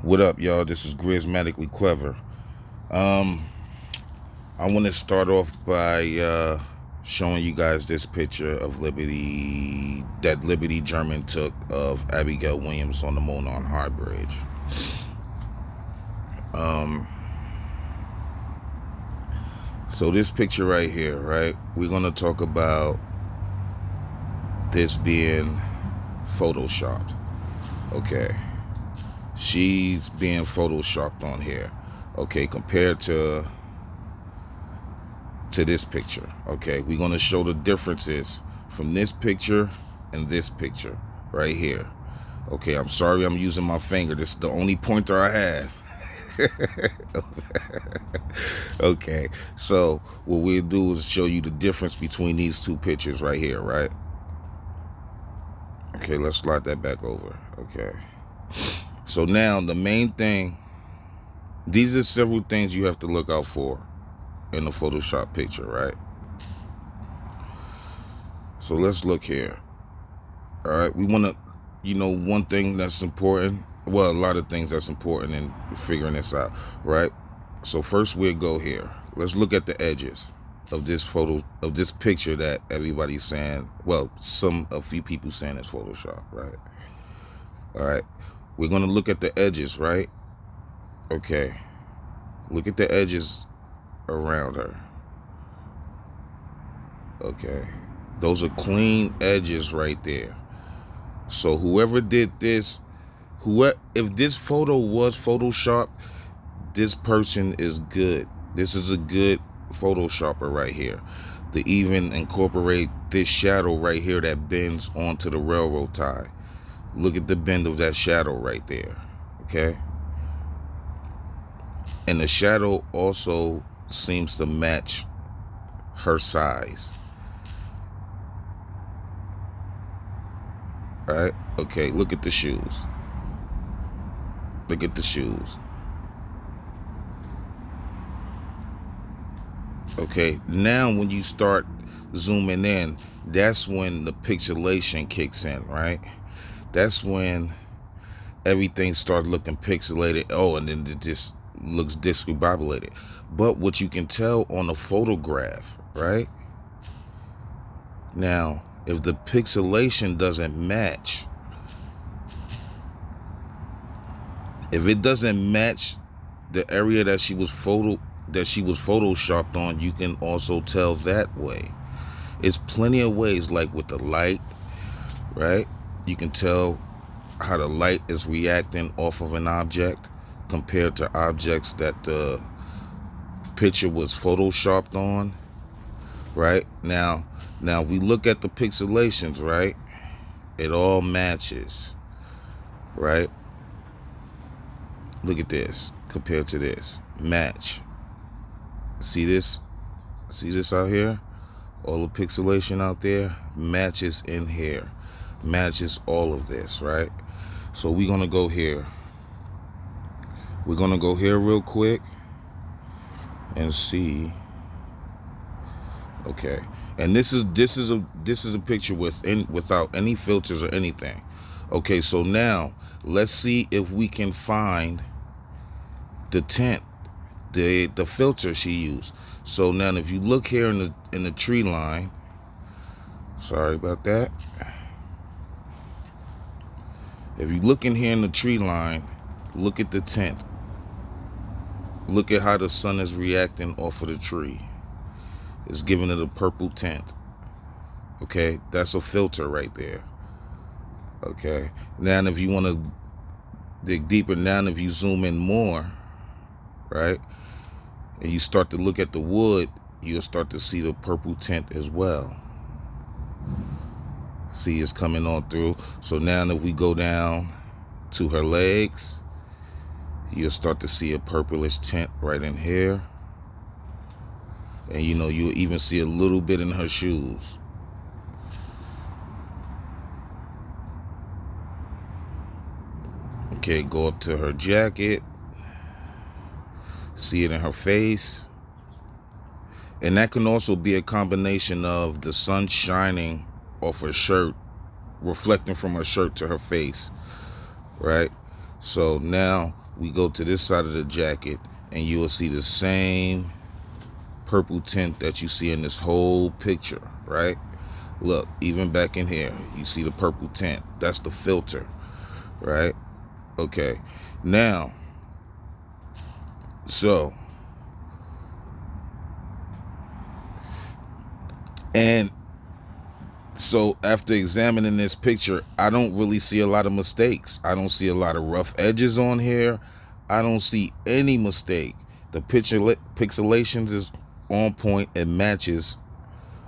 What up, y'all? This is Grismatically Clever. I want to start off by showing you guys this picture of Liberty that Liberty German took of Abigail Williams on the moon on Hard Bridge. So this picture right here, right? We're going to talk about this being photoshopped. Okay. She's being photoshopped on here. Okay, compared to this picture. Okay, we're going to show the differences from this picture and this picture right here. Okay, I'm sorry I'm using my finger. This is the only pointer I have. Okay, so what we'll do is show you the difference between these two pictures right here, right? Okay, let's slide that back over. Okay, so now the main thing, these are several things you have to look out for in the Photoshop picture, right? So let's look here. All right, we want to, one thing that's important, well, a lot of things that's important in figuring this out, right? So first we'll go here. Let's look at the edges of this picture that everybody's saying, well, a few people saying it's Photoshop, right? All right, we're going to look at the edges, right? Okay, look at the edges around her. Okay, those are clean edges right there. So whoever did this, if this photo was Photoshop, this person is good. This is a good Photoshopper right here to even incorporate this shadow right here that bends onto the railroad tie. Look at the bend of that shadow right there. Okay, and the shadow also seems to match her size. All right, okay, look at the shoes. Look at the shoes. Okay, now when you start zooming in, that's when the pixelation kicks in, right? That's when everything starts looking pixelated. Oh, and then it just looks discombobulated. But what you can tell on the photograph, right? Now, if the pixelation doesn't match, if it doesn't match the area that she was photoshopped on, you can also tell that way. It's plenty of ways, like with the light, right? You can tell how the light is reacting off of an object compared to objects that the picture was photoshopped on, right? Now we look at the pixelations, right? It all matches, right? Look at this compared to this. Match. See this? See this out here? All the pixelation out there matches in here. Matches all of this, right? So we're gonna go here. We're gonna go here real quick and see. Okay, and this is a picture without any filters or anything. Okay, so now let's see if we can find the tint, the filter she used. So now if you look here in the tree line, sorry about that. If you look in here in the tree line, look at the tint. Look at how the sun is reacting off of the tree. It's giving it a purple tint. Okay, that's a filter right there. Okay, now if you want to dig deeper, now if you zoom in more, right, and you start to look at the wood, you'll start to see the purple tint as well. See, it's coming on through. So now if we go down to her legs, you'll start to see a purplish tint right in here. And you'll even see a little bit in her shoes. Okay, go up to her jacket. See it in her face. And that can also be a combination of the sun shining off her shirt, reflecting from her shirt to her face, right? So now we go to this side of the jacket, and you will see the same purple tint that you see in this whole picture, right? Look, even back in here, you see the purple tint. That's the filter, right? Okay, now, so, and so after examining this picture, I don't really see a lot of mistakes. I don't see a lot of rough edges on here. I don't see any mistake. The picture pixelations is on point. It matches,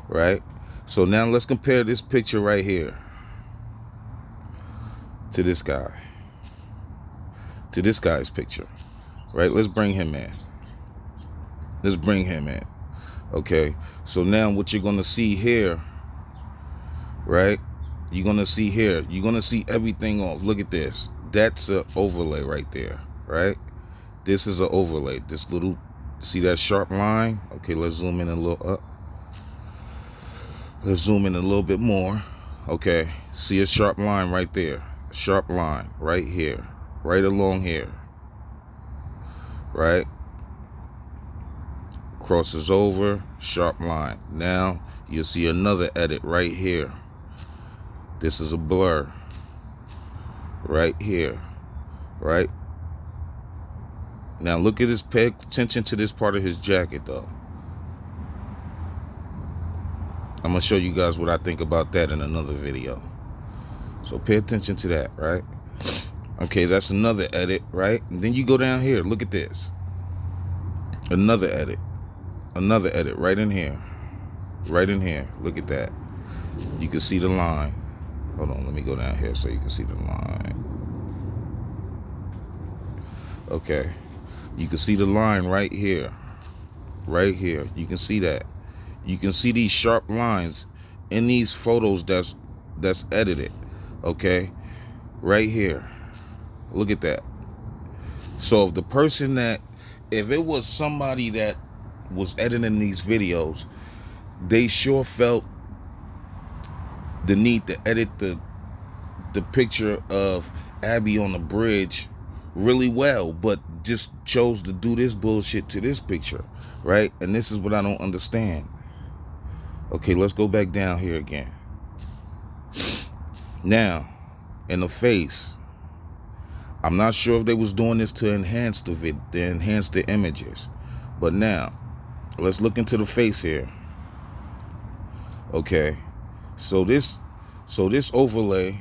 right? So now let's compare this picture right here to this guy, to this guy's picture, right? Let's bring him in. Let's bring him in. Okay, so now what you're gonna see here, right? You're gonna see here, you're gonna see everything off. Look at this. That's an overlay right there, right? This is an overlay. This little, see that sharp line? Okay, let's zoom in a little up. Let's zoom in a little bit more. Okay, see a sharp line right there. Sharp line right here, right along here, right? Crosses over, sharp line. Now you'll see another edit right here. This is a blur right here, right? Now look at this, pay attention to this part of his jacket though. I'm gonna show you guys what I think about that in another video. So pay attention to that, right? Okay, that's another edit, right? And then you go down here, look at this. Another edit right in here. Right in here, look at that. You can see the line. Hold on, let me go down here so you can see the line. Okay, you can see the line right here. Right here, you can see that. You can see these sharp lines in these photos that's edited, okay? Right here, look at that. So if the person if it was somebody that was editing these videos, they sure felt the need to edit the picture of Abby on the bridge really well, but just chose to do this bullshit to this picture, right? And this is what I don't understand. Okay, let's go back down here again. Now, in the face, I'm not sure if they was doing this to enhance the images, but now let's look into the face here. Okay, so this overlay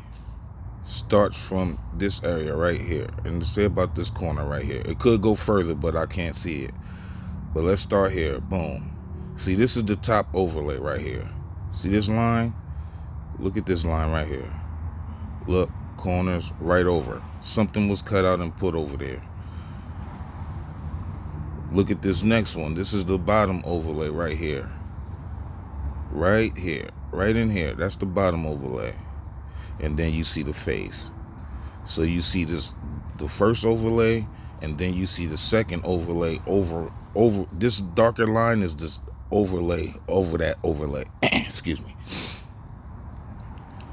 starts from this area right here, and say about this corner right here. It could go further, but I can't see it. But let's start here. Boom. See, this is the top overlay right here. See this line? Look at this line right here. Look, corners right over. Something was cut out and put over there. Look at this next one. This is the bottom overlay right here. Right here. Right in here. That's the bottom overlay. And then you see the face. So you see this, the first overlay, and then you see the second overlay over this darker line is this overlay over that overlay. Excuse me.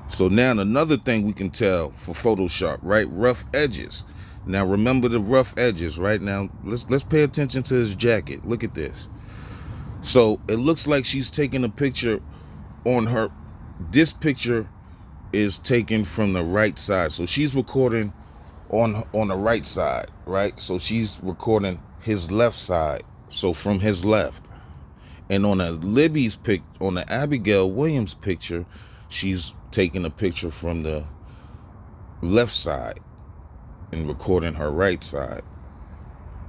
So now another thing we can tell for Photoshop, right? Rough edges. Now remember the rough edges, right? Now let's pay attention to his jacket. Look at this. So it looks like she's taking a picture on her. This picture is taken from the right side. So she's recording on the right side, right? So she's recording his left side. So from his left. And on the Abigail Williams picture, she's taking a picture from the left side and recording her right side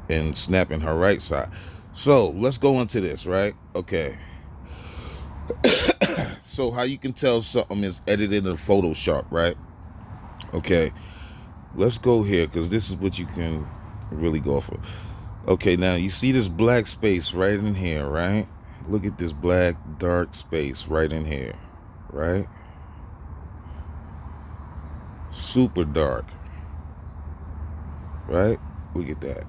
and snapping her right side. So let's go into this, right? Okay. So how you can tell something is edited in Photoshop, right? Okay. Let's go here because this is what you can really go for. Okay, now you see this black space right in here, right? Look at this black dark space right in here, right? Super dark, right? Look at that.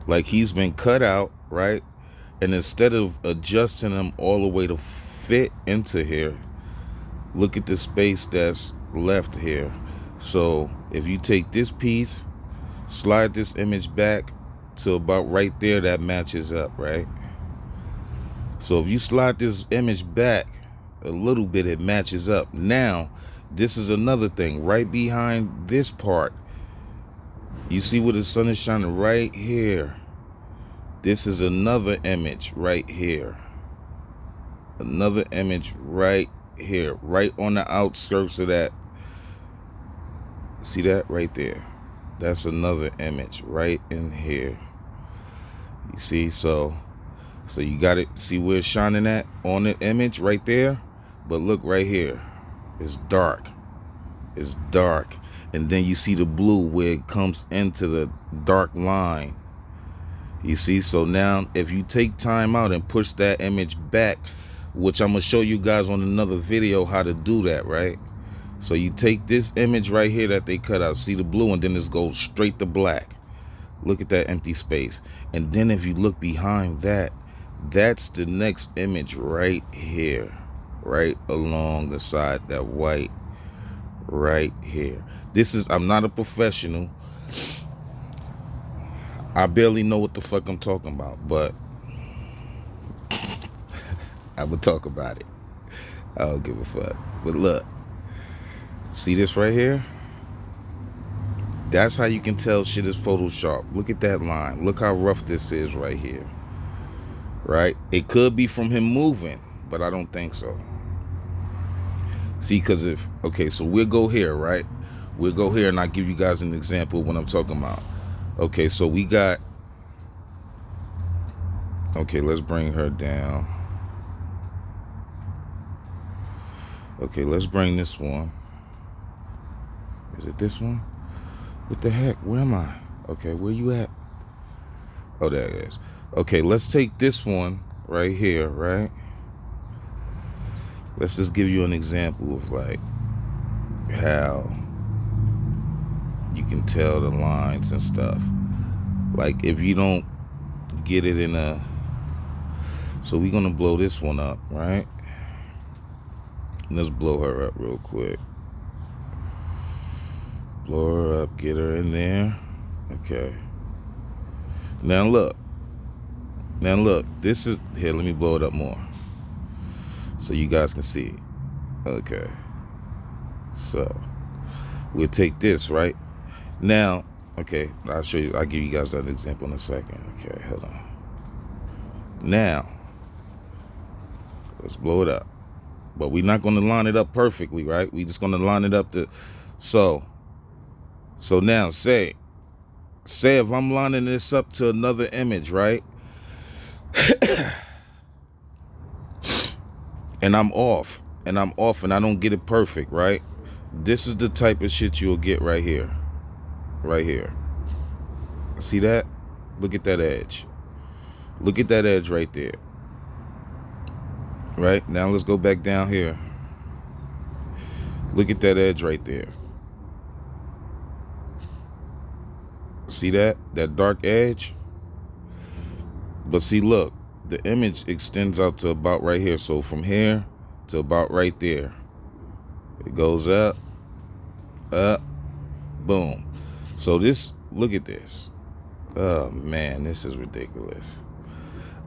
Like he's been cut out, right? And instead of adjusting them all the way to fit into here, look at the space that's left here. So if you take this piece, slide this image back to about right there. That matches up, right? So if you slide this image back a little bit, it matches up. Now, this is another thing. Right behind this part, you see where the sun is shining right here. This is another image right here. Another image right here, right on the outskirts of that. See that right there? That's another image right in here. You see, so you got it. See where it's shining at on the image right there? But look right here. It's dark. It's dark. And then you see the blue where it comes into the dark line. You see, so now if you take time out and push that image back, which I'm going to show you guys on another video how to do that, right? So you take this image right here that they cut out, see the blue, and then this goes straight to black. Look at that empty space. And then if you look behind that, that's the next image right here, right along the side, that white right here. This is, I'm not a professional. I barely know what the fuck I'm talking about, but I would talk about it. I don't give a fuck. But look, see this right here? That's how you can tell shit is Photoshop. Look at that line. Look how rough this is right here. Right? It could be from him moving, but I don't think so. See, because if, okay, so we'll go here, right? We'll go here and I'll give you guys an example of what I'm talking about. Okay, so we got, okay, let's bring her down. Okay, let's bring this one. Is it this one? What the heck? Where am I? Okay, where you at? Oh, there it is. Okay, let's take this one right here, right? Let's just give you an example of like how you can tell the lines and stuff. Like if you don't get it in a, so we're gonna blow this one up, right? Let's blow her up real quick. Blow her up, get her in there. Okay. Now look, this is, here, let me blow it up more so you guys can see it. Okay. So we'll take this right now. Okay, I'll show you, I'll give you guys that example in a second. Okay, hold on. Now let's blow it up, but we're not going to line it up perfectly, right? We're just going to line it up to, so now say if I'm lining this up to another image, right? and I'm off and I don't get it perfect, right? This is the type of shit you'll get right here. Right here. See that? Look at that edge. Look at that edge right there. Right? Now let's go back down here. Look at that edge right there. See that? That dark edge? But see, look, the image extends out to about right here. So from here to about right there. It goes up, boom. So this, look at this. Oh man, this is ridiculous.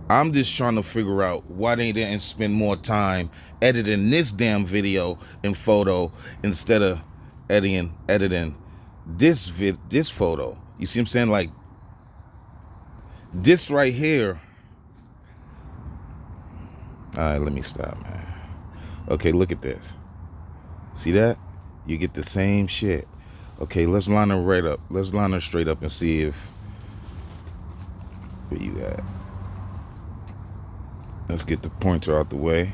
I'm just trying to figure out why they didn't spend more time editing this damn video and photo instead of editing this photo. You see what I'm saying? Like this right here. All right, let me stop, man. Okay, look at this. See that? You get the same shit. Okay, let's line her right up. Let's line her straight up and see if, where you at? Let's get the pointer out the way.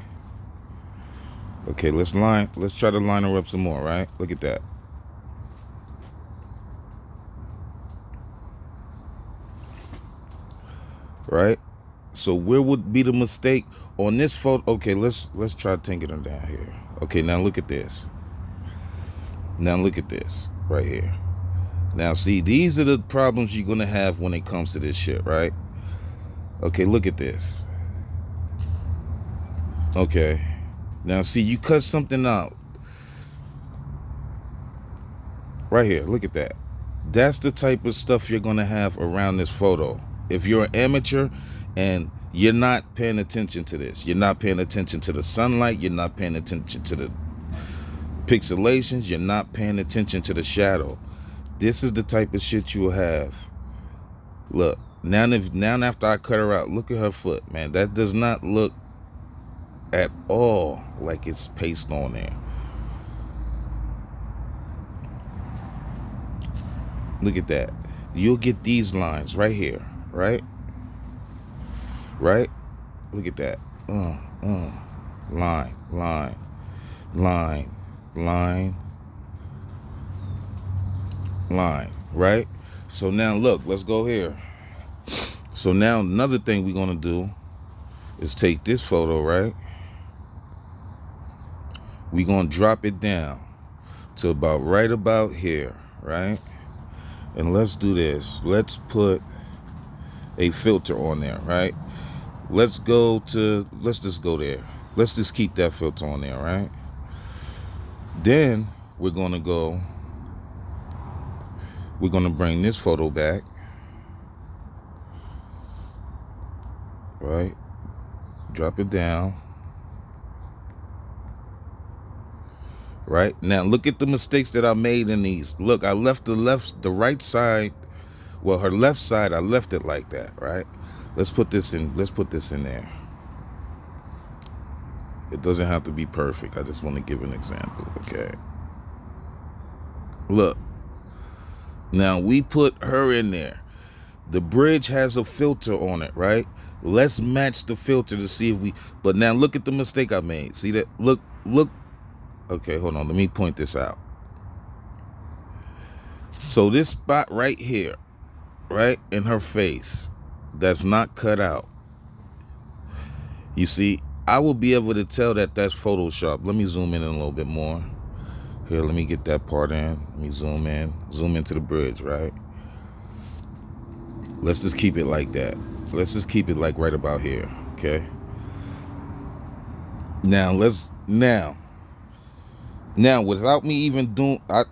Okay, let's try to line her up some more, right? Look at that. Right? So where would be the mistake on this photo? Okay, let's try taking her down here. Okay, now look at this. Now look at this right here. Now see, these are the problems you're gonna have when it comes to this shit, right? Okay, look at this. Okay, now see, you cut something out right here. Look at that. That's the type of stuff you're gonna have around this photo. If you're an amateur and you're not paying attention to this, you're not paying attention to the sunlight, you're not paying attention to the pixelations, you're not paying attention to the shadow, this is the type of shit you will have. Look, now after I cut her out, look at her foot, man. That does not look at all like it's pasted on there. Look at that. You'll get these lines right here, right? Right? Look at that. Line, line, line, line, line, right? So now look, let's go here. So now another thing we're gonna do is take this photo, right? We're gonna drop it down to right about here, right? And let's do this. Let's put a filter on there, right? Let's just go there. Let's just keep that filter on there, right? Then we're gonna bring this photo back, right? Drop it down. Right? Now look at the mistakes that I made in these. Look, I left the right side, well, her left side, I left it like that, right? Let's put this in there. It doesn't have to be perfect. I just want to give an example, okay? Look. Now we put her in there. The bridge has a filter on it, right? Let's match the filter to see if but now look at the mistake I made. See that? Look. Okay, hold on. Let me point this out. So this spot right here, right in her face, that's not cut out. You see, I will be able to tell that that's Photoshop. Let me zoom in a little bit more. Here, let me get that part in. Let me zoom into the bridge, right? Let's just keep it like that. Let's just keep it like right about here, okay? Now, Now, without me even doing, I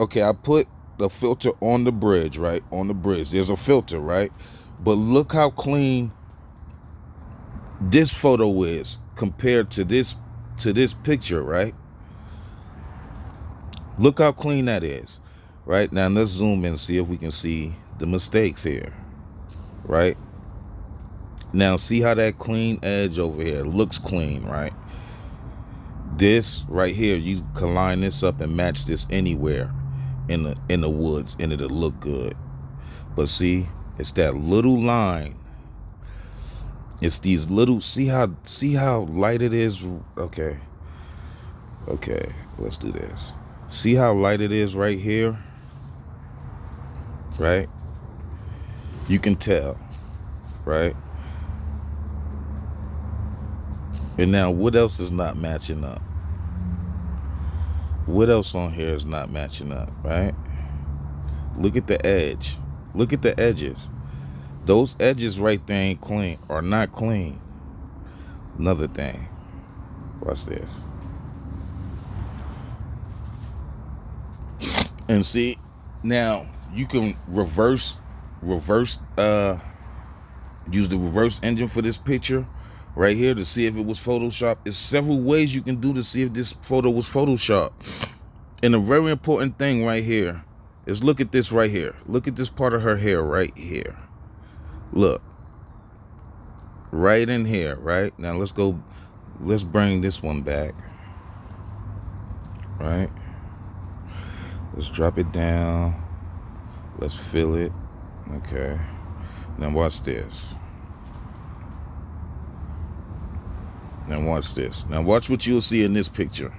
put the filter on the bridge, right? On the bridge, there's a filter, right? But look how clean this photo is compared to this picture, right? Look how clean that is, right? Now let's zoom in and see if we can see the mistakes here, right? Now see how that clean edge over here looks clean, right? This right here, you can line this up and match this anywhere in the woods and it'll look good. But see, it's that little line. It's these little, see how light it is? Okay, let's do this. See how light it is right here? Right? You can tell, right? And now what else is not matching up? What else on here is not matching up, right? Look at the edge. Look at the edges. Those edges right there ain't clean, or not clean. Another thing. Watch this. And see, now you can use the reverse engine for this picture right here to see if it was Photoshop. There's several ways you can do to see if this photo was Photoshop. And a very important thing right here is look at this right here. Look at this part of her hair right here. Look. Right in here, right? Now let's bring this one back. Right? Let's drop it down. Let's fill it. Okay. Now watch this. Now watch this. Now watch what you'll see in this picture.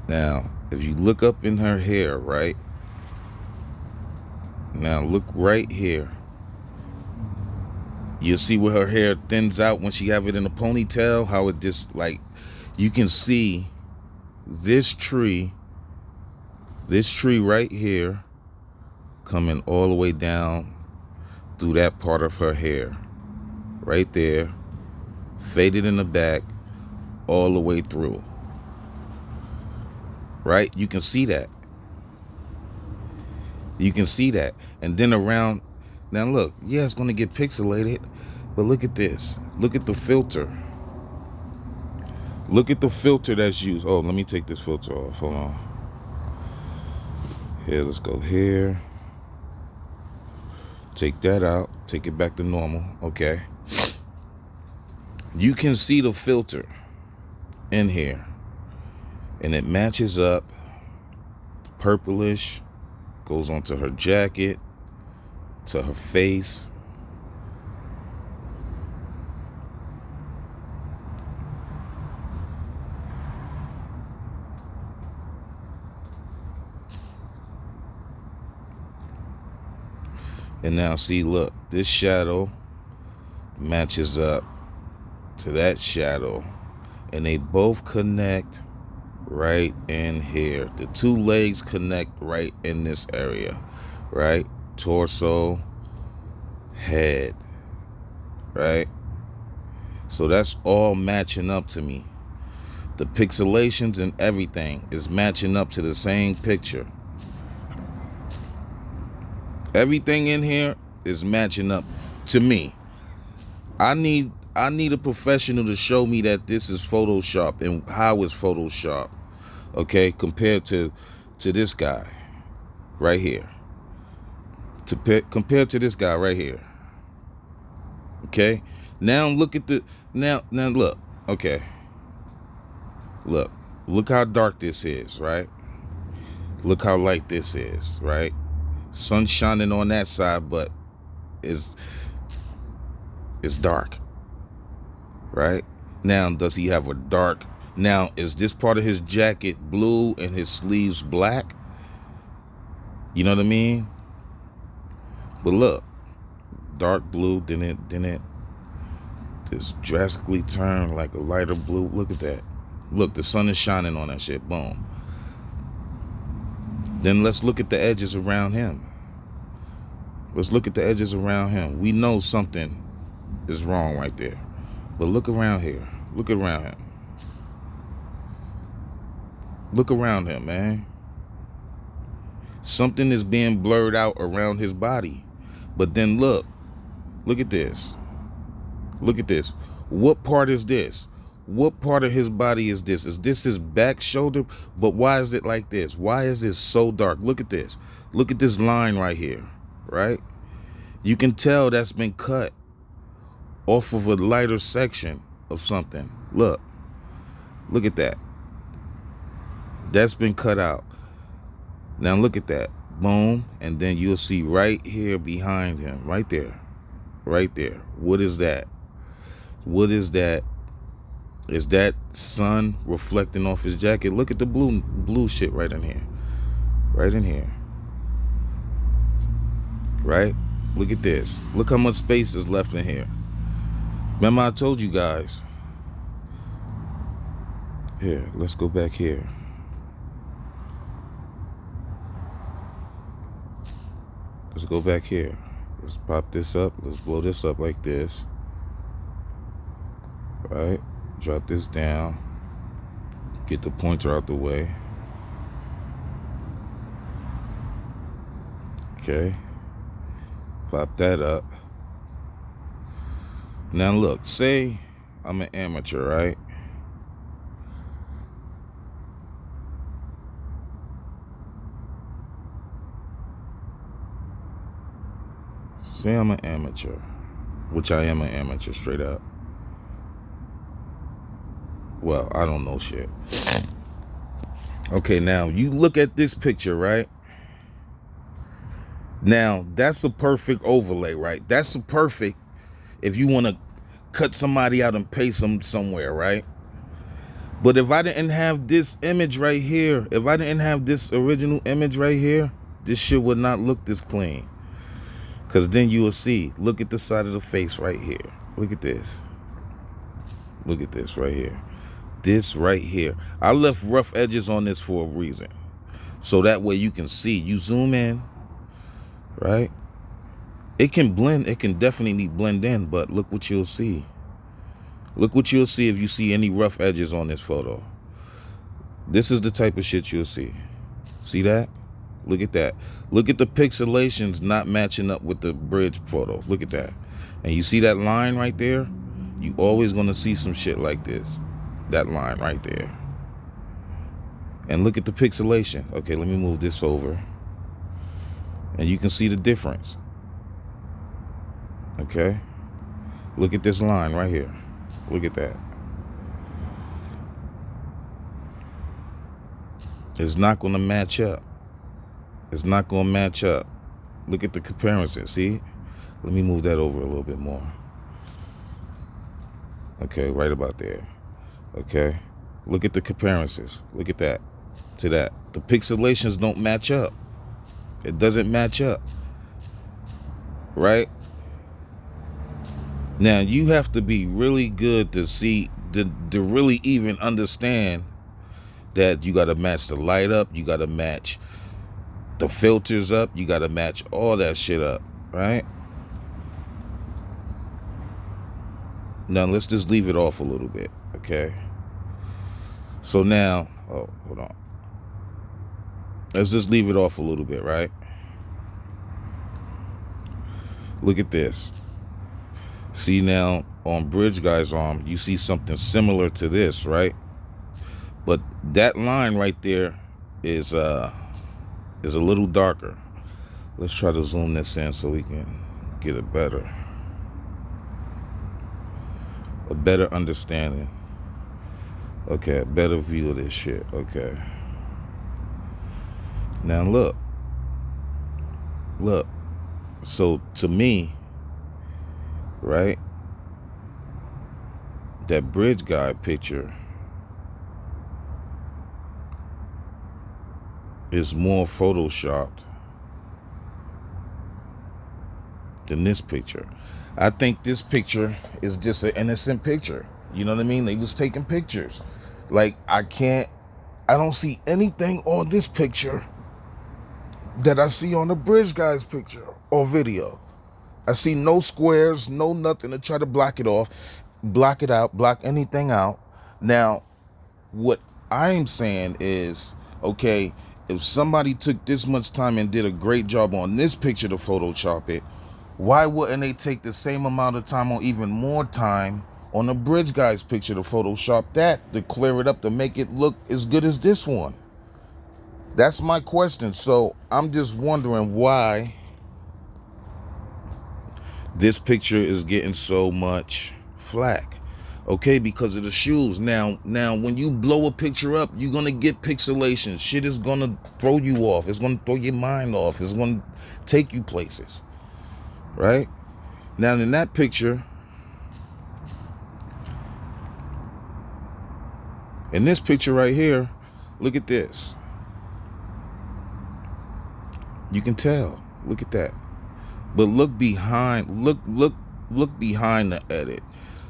Now, if you look up in her hair, right? Now look right here. You'll see where her hair thins out when she have it in a ponytail, how it just like, you can see this tree right here coming all the way down through that part of her hair. Right there. Faded in the back all the way through. right? You can see that. You can see that. And then around, now look, yeah, it's going to get pixelated, but look at this. Look at the filter. Look at the filter that's used. Oh, let me take this filter off. Hold on. Here, let's go here. Take that out. Take it back to normal. Okay. You can see the filter in here. And it matches up. Purplish. Goes onto her jacket. To her face. And now see, look, this shadow matches up to that shadow, and they both connect right in here. The two legs connect right in this area, right? Torso, head, right? So that's all matching up to me. The pixelations and everything is matching up to the same picture. Everything in here is matching up to me. I need a professional to show me that this is Photoshop and how it's Photoshop, okay, compared to this guy right here. Compared to this guy right here. Okay? Now look at the now look. Okay. Look how dark this is, right? Look how light this is, right? Sun shining on that side, but it's dark, right? Now, does he have a dark? Now, is this part of his jacket blue and his sleeves black? You know what I mean? But look, dark blue, then it just drastically turned like a lighter blue. Look at that. Look, the sun is shining on that shit. Boom. Then let's look at the edges around him. Let's look at the edges around him. We know something is wrong right there. But look around here. Look around him. Look around him, man. Something is being blurred out around his body. But then look. Look at this. Look at this. What part is this? What part of his body is this? Is this his back shoulder? But why is it like this? Why is this so dark? Look at this. Look at this line right here, right? You can tell that's been cut off of a lighter section of something. Look. Look at that. That's been cut out. Now look at that. Boom. And then you'll see right here behind him. Right there. Right there. What is that? What is that? Is that sun reflecting off his jacket? Look at the blue shit right in here. Right in here. Right? Look at this. Look how much space is left in here. Remember I told you guys. Here, let's go back here. Let's go back here. Let's pop this up. Let's blow this up like this. Right? Drop this down. Get the pointer out the way. Okay. Pop that up. Now look, say I'm an amateur, right? Say I'm an amateur, which I am an amateur straight up. Well, I don't know shit. Okay, now you look at this picture, right? Now, that's a perfect overlay, right? That's a perfect if you want to cut somebody out and paste them somewhere, right? But if I didn't have this image right here, if I didn't have this original image right here, this shit would not look this clean. Because then you will see, look at the side of the face right here. Look at this. Look at this right here. This right here. I left rough edges on this for a reason. So that way you can see. You zoom in, right? It can blend. It can definitely blend in, but look what you'll see. Look what you'll see if you see any rough edges on this photo. This is the type of shit you'll see. See that? Look at that. Look at the pixelations not matching up with the bridge photo. Look at that. And you see that line right there? You always gonna see some shit like this. That line right there. And look at the pixelation. Okay, let me move this over. And you can see the difference. Okay? Look at this line right here. Look at that. It's not going to match up. It's not going to match up. Look at the comparison. See? Let me move that over a little bit more. Okay, right about there. Okay? Look at the comparisons. Look at that. To that. The pixelations don't match up. It doesn't match up. Right? Now, you have to be really good to see, to really even understand that you got to match the light up. You got to match the filters up. You got to match all that shit up. Right? Now, let's just leave it off a little bit. Okay? So now, oh, hold on. Let's just leave it off a little bit, right? Look at this. See now, on Bridge Guy's arm, you see something similar to this, right? But that line right there is a little darker. Let's try to zoom this in so we can get a better understanding. Okay, a better view of this shit. Okay. Now look. So to me, right, that Bridge Guy picture is more photoshopped than this picture. I think this picture is just an innocent picture. You know what I mean? They was taking pictures. Like, I don't see anything on this picture that I see on the Bridge Guy's picture or video. I see no squares, no nothing to try to block it off, block it out, block anything out. Now, what I'm saying is, okay, if somebody took this much time and did a great job on this picture to Photoshop it, why wouldn't they take the same amount of time or even more time on the Bridge Guy's picture to Photoshop that, to clear it up, to make it look as good as this one? That's my question. So I'm just wondering why this picture is getting so much flack. Okay, because of the shoes. Now when you blow a picture up, you're gonna get pixelation. Shit is gonna throw you off. It's gonna throw your mind off. It's gonna take you places. Right? Now in that picture, in this picture right here, look at this. You can tell. Look at that. But look behind. Look behind the edit.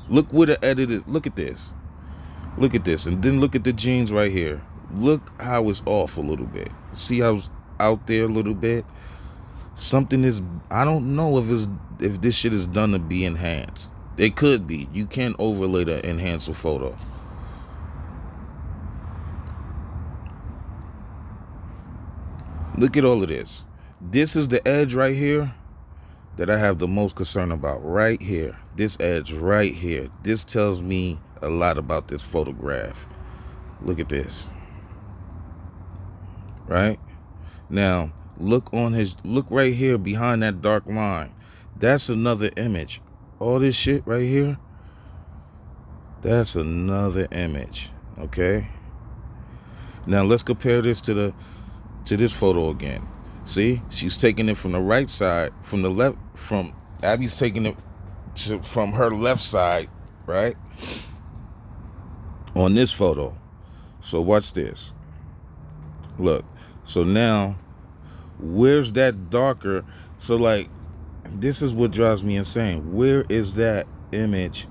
Look where the edit is. Look at this. Look at this. And then look at the jeans right here. Look how it's off a little bit. See how it's out there a little bit? Something is, I don't know if this shit is done to be enhanced. It could be. You can overlay to enhance a photo. Look at all of this. This is the edge right here that I have the most concern about. Right here. This edge right here. This tells me a lot about this photograph. Look at this. Right? Now, look right here behind that dark line. That's another image. All this shit right here, that's another image. Okay? Now let's compare this to this photo again. See, she's taking it from the right side, from the left, Abby's taking it from her left side, right? On this photo. So watch this. Look. So now, where's that darker? So like, this is what drives me insane. Where is that image,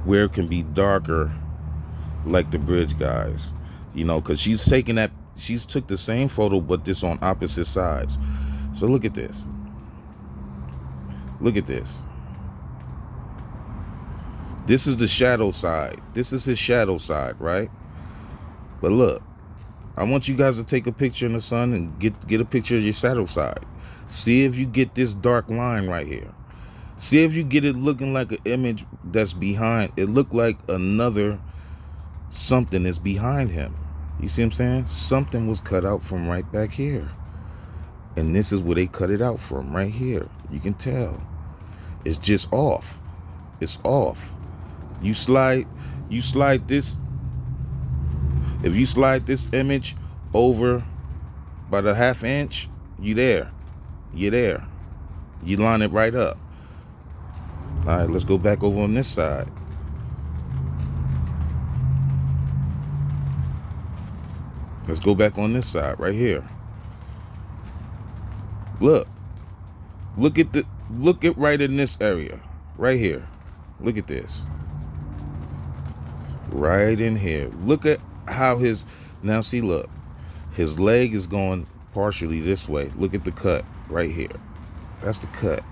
where it can be darker like the Bridge Guys? Because she's took the same photo, but this on opposite sides. So look at this. Look at this. This is the shadow side. This is his shadow side, right? But look, I want you guys to take a picture in the sun and get a picture of your shadow side. See if you get this dark line right here. See if you get it looking like an image that's behind. It looked like another something is behind him. You see what I'm saying? Something was cut out from right back here. And this is where they cut it out from, right here. You can tell. It's just off. It's off. You slide this. If you slide this image over by the 1/2 inch, you there. You're there. You line it right up. All right, let's go back over on this side. Let's go back on this side right here. Look at right in this area, right here. Look at this. Right in here. Look at how now see, look, his leg is going partially this way. Look at the cut right here. That's the cut.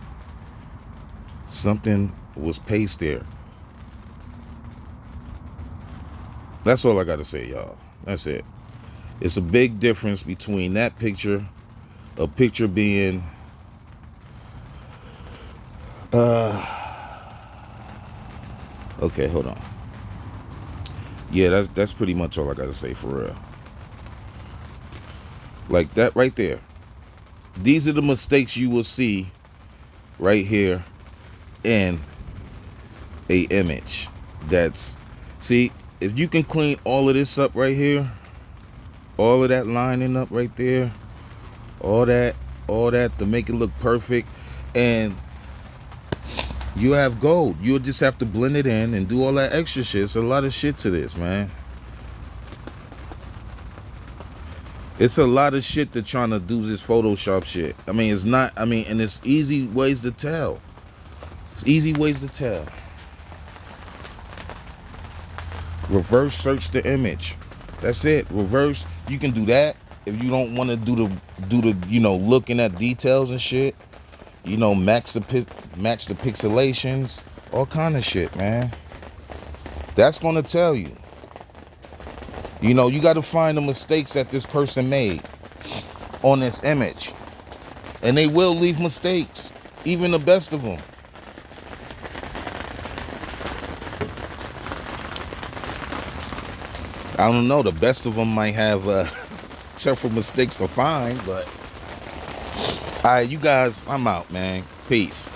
Something was pasted there. That's all I got to say, y'all. That's it. It's a big difference between that picture, a picture being okay, hold on. Yeah, that's pretty much all I gotta say for real. Like that right there. These are the mistakes you will see right here in a image. See, if you can clean all of this up right here, all of that lining up right there, all that to make it look perfect, and you have gold. You'll just have to blend it in and do all that extra shit. It's a lot of shit to this, man. It's a lot of shit to trying to do this Photoshop shit. I mean, it's not, and it's easy ways to tell. It's easy ways to tell. Reverse search the image. That's it. Reverse. You can do that if you don't want to do the looking at details and shit. Match the pixelations, all kind of shit, man. That's gonna tell you. You got to find the mistakes that this person made on this image, and they will leave mistakes, even the best of them. I don't know. The best of them might have several mistakes to find, but all right, you guys, I'm out, man. Peace.